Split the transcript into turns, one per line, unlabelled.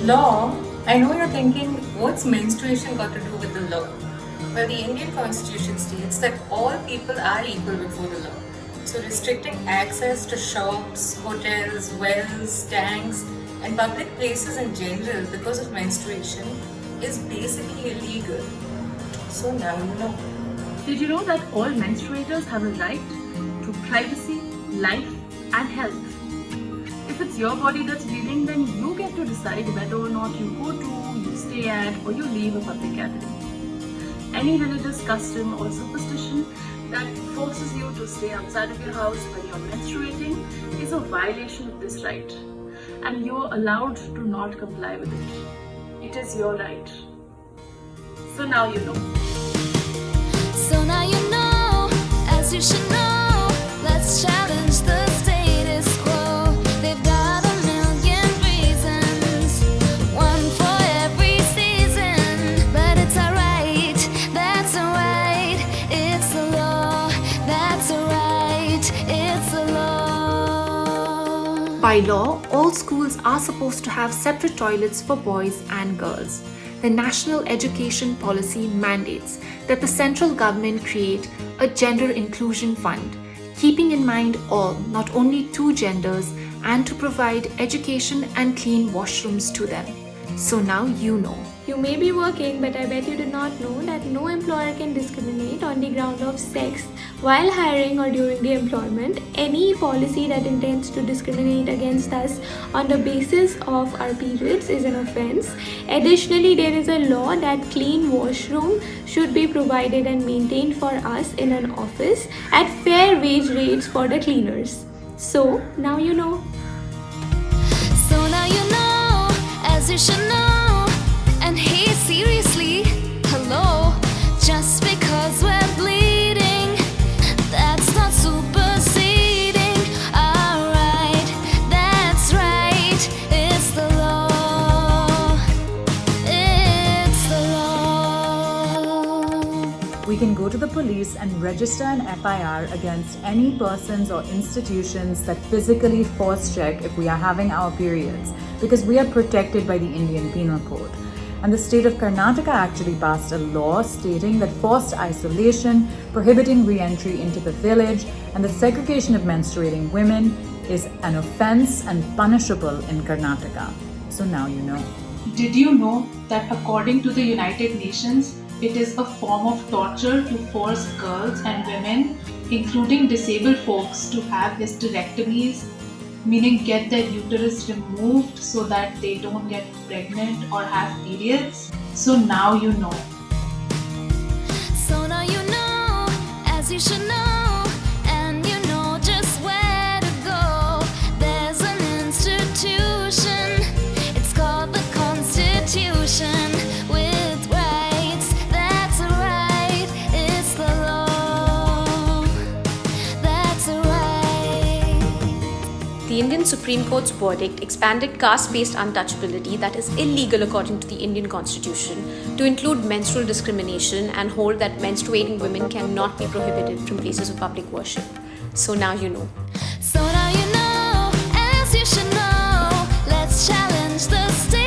Law? I know you're thinking, what's menstruation got to do with the law? Well, the Indian Constitution states that all people are equal before the law. So restricting access to shops, hotels, wells, tanks, and public places in general because of menstruation is basically illegal. So now you know.
Did you know that all menstruators have a right to privacy, life, and health? If it's your body that's bleeding, then you get to decide whether or not you go to, you stay at, or you leave a public gathering. Any religious custom or superstition that forces you to stay outside of your house when you're menstruating is a violation of this right, and you're allowed to not comply with it. It is your right. So now you know.
So now you know, as you should know. Let's challenge the status quo. They've got a million reasons, one for every season. But it's alright, that's alright. It's the law, that's alright. It's the law.
By law, all schools are supposed to have separate toilets for boys and girls. The National Education Policy mandates that the central government create a gender inclusion fund, keeping in mind all, not only two genders, and to provide education and clean washrooms to them. So now you know.
You may be working, but I bet you did not know that no employer can discriminate on the ground of sex while hiring or during the employment. Any policy that intends to discriminate against us on the basis of our periods is an offense. Additionally, there is a law that clean washroom should be provided and maintained for us in an office at fair wage rates for the cleaners. So now you know.
So now you know, as you should know. And hey, seriously, hello, just because we're bleeding, that's not superseding. Alright, that's right, it's the law, it's the law.
We can go to the police and register an FIR against any persons or institutions that physically force check if we are having our periods, because we are protected by the Indian Penal Code. And the state of Karnataka actually passed a law stating that forced isolation, prohibiting re-entry into the village, and the segregation of menstruating women is an offense and punishable in Karnataka. So now you know.
Did you know that according to the United Nations, it is a form of torture to force girls and women, including disabled folks, to have hysterectomies, meaning get their uterus removed so that they don't get pregnant or have periods? So now you know.
So now you know, as you should know, and you know just where to go. There's an institution, it's called the Constitution, with rights, that's right, it's the law, that's right.
The Indian Supreme Court's verdict expanded caste-based untouchability that is illegal according to the Indian Constitution to include menstrual discrimination and hold that menstruating women cannot be prohibited from places of public worship. So now you know.
So now you know, as you should know. Let's challenge the state.